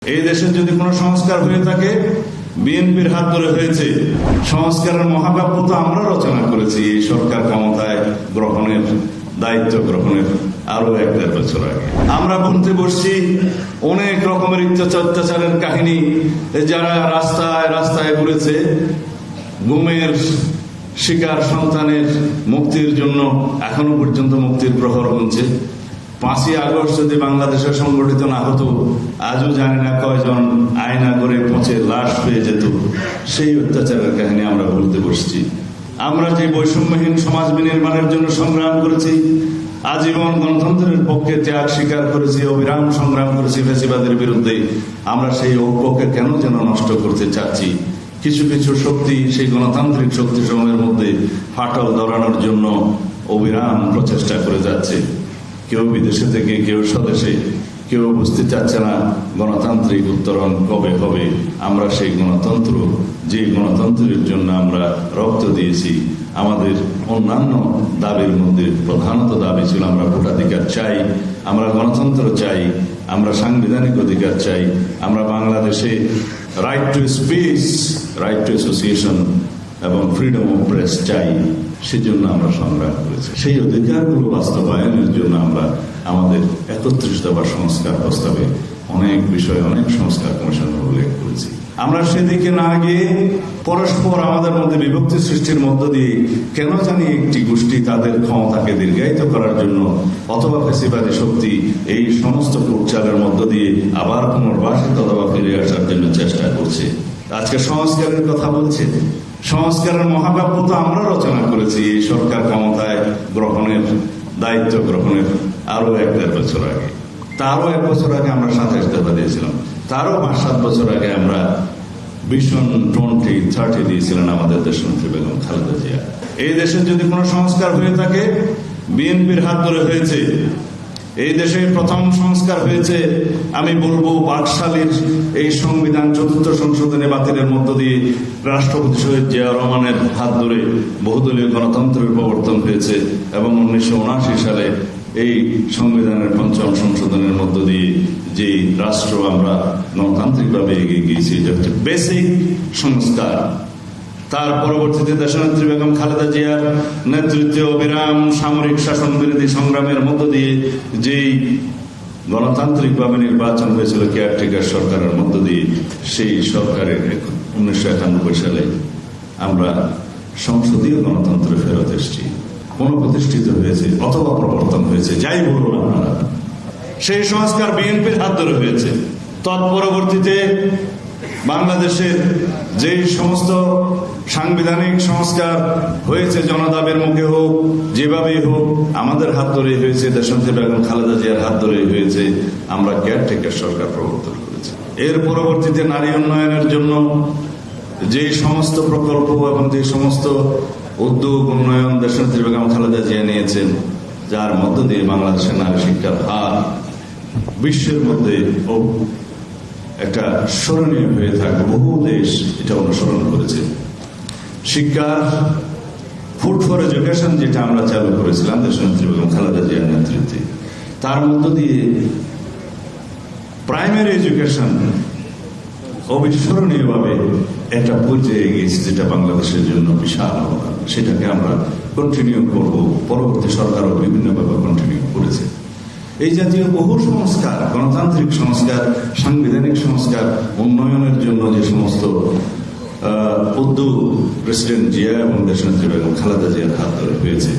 এই দেশে যদি কোনো সংস্কার হয়ে থাকে বিএনপির হাত ধরে হয়েছে। সংস্কারের মহাকাব্য তো আমরা রচনা করেছি এই সরকার ক্ষমতায় গ্রহণের দায়িত্ব গ্রহণের আরো 1-1.5 বছর আগে। আমরা বলতে বসছি অনেক রকমের অত্যাচারের কাহিনী, যারা রাস্তায় রাস্তায় ঘুরেছে গুমের শিকার সন্তানের মুক্তির জন্য এখনো পর্যন্ত মুক্তির প্রহর গুনছে। 5ই আগস্ট যদি বাংলাদেশে সংগঠিত না হতো আজও জানি না কয়জন আয়না করে পচে লাশ হয়ে যেত। সেই অত্যাচারের কাহিনী আমরা বলতে বসছি। আমরা যে বৈষম্যহীন সমাজ বিনির্মাণের জন্য সংগ্রাম করেছি, আজীবন গণতন্ত্রের পক্ষে ত্যাগ স্বীকার করেছি, অবিরাম সংগ্রাম করেছি ফ্যাসিবাদের বিরুদ্ধে, আমরা সেই ঐক্যকে কেন যেন নষ্ট করতে চাচ্ছি। কিছু কিছু শক্তি সেই গণতান্ত্রিক শক্তি সমূহের মধ্যে ফাটল ধরানোর জন্য অবিরাম প্রচেষ্টা করে যাচ্ছে। কেউ বিদেশে থেকে, কেউ স্বদেশে, কেউ বুঝতে চাচ্ছে না গণতান্ত্রিক উত্তরণ কবে হবে। আমরা সেই গণতন্ত্র, যে গণতন্ত্রের জন্য আমরা রক্ত দিয়েছি, আমাদের অন্যান্য দাবির মধ্যে প্রধানত দাবি ছিল আমরা ভোটাধিকার চাই, আমরা গণতন্ত্র চাই, আমরা সাংবিধানিক অধিকার চাই, আমরা বাংলাদেশে right to speech, right two association এবং ফ্রিডম অফ প্রেস চাই। সেজন্য আমরা সংগ্রাম করেছি। সেই অধিকারগুলো বাস্তবায়নের জন্য আমরা আমাদের 31 দফা সংস্কার প্রস্তাবে অনেক বিষয়, অনেক সংস্কার কমিশনের উল্লেখ করেছি। আমরা সেদিকে না গিয়ে পরস্পর আমাদের মধ্যে বিভক্তি সৃষ্টির মধ্য দিয়ে কেন জানি একটি গোষ্ঠী তাদের ক্ষমতাকে দীর্ঘায়িত করার জন্য অথবা ফ্যাসিবাদী শক্তি এই সমস্ত কূটচালের মধ্য দিয়ে আবার পুনর্বাসিত অথবা ফিরে আসার জন্য চেষ্টা করছে। আজকে সংস্কারের কথা বলছে। সংস্কারের মহাকাব্য তো আমরা রচনা করেছি এই সরকার ক্ষমতায় গ্রহণের দায়িত্ব গ্রহণের আরো 1-1.5 বছর আগে। তারও 1 বছর আগে আমরা 27 দফা দিয়েছিলাম। তারও 5-7 বছর আগে আমরা ভিশন 2030 দিয়েছিলেন আমাদের দেশনেত্রী বেগম খালেদা জিয়া। এই দেশে যদি কোনো সংস্কার হয়ে থাকে বিএনপির হাত ধরে হয়েছে। এই দেশে প্রথম সংস্কার হয়েছে, আমি বলবো 62 এই সংবিধান 4th সংশোধনী বাতিলের মধ্য দিয়ে রাষ্ট্রপতি শহীদ জিয়া রহমানের হাত ধরে বহুদলীয় গণতন্ত্রের প্রবর্তন হয়েছে এবং 1979 সালে এই সংবিধানের 5ম সংশোধনের মধ্য দিয়ে যে রাষ্ট্র আমরা গণতান্ত্রিকভাবে এগিয়ে গিয়েছি, এটা হচ্ছে বেসিক সংস্কার। তার পরবর্তীতে দেশনেত্রী বেগম খালেদা জিয়ার নেতৃত্বে অবিরাম সামরিক শাসন বিরোধী সংগ্রামের মধ্য দিয়ে যেই গণতান্ত্রিকভাবে নির্বাচন হয়েছিল কেয়ারটেকার সরকারের মধ্য দিয়ে, সেই সরকারের 1991 সালে আমরা সংসদীয় গণতন্ত্রে ফেরত এসেছি। পুনঃপ্রতিষ্ঠিত হয়েছে অথবা প্রবর্তন হয়েছে, যাই বলুন আপনারা। সেই সংস্কার বিএনপির হাত ধরে হয়েছে। তৎপরবর্তীতে বাংলাদেশের যে সমস্ত সাংবিধানিক সংস্কার হয়েছে জনদাবের মুখে হোক, যেভাবেই হোক, আমাদের হাত ধরে হয়েছে, দেশনেত্রী বেগম খালেদা জিয়ার হাত ধরে হয়েছে। আমরা কেয়ারটেকার সরকার প্রবর্তন করেছি। এর পরবর্তীতে নারী উন্নয়নের জন্য যে সমস্ত প্রকল্প এবং যে সমস্ত উদ্যোগ উন্নয়ন দেশনেত্রী বেগম খালেদা জিয়া নিয়েছেন, যার মধ্য দিয়ে বাংলাদেশের নারী শিক্ষার হার বিশ্বের মধ্যে একটা স্মরণীয় হয়ে থাকবে। বহু দেশ এটা অনুসরণ করেছে। শিক্ষার ফুড ফর এডুকেশন যেটা আমরা চালু করেছিলাম দেশনেত্রী বেগম খালেদা জিয়ার নেতৃত্বে, তার মধ্য দিয়ে প্রাইমারি এডুকেশন অবিস্মরণীয়ভাবে একটা পর্যায়ে গিয়েছে, যেটা বাংলাদেশের জন্য বিশাল অবদান। সেটাকে আমরা কন্টিনিউ করব। পরবর্তী সরকারও বিভিন্নভাবে কন্টিনিউ করেছে। এই জাতীয় বহু সংস্কার, গণতান্ত্রিক সংস্কার, সাংবিধানিক সংস্কার, উন্নয়নের জন্য যে সমস্ত উদ্যোগ প্রেসিডেন্ট জিয়া এবং দেশনেত্রী বেগম খালেদা জিয়ার হাত ধরে হয়েছে,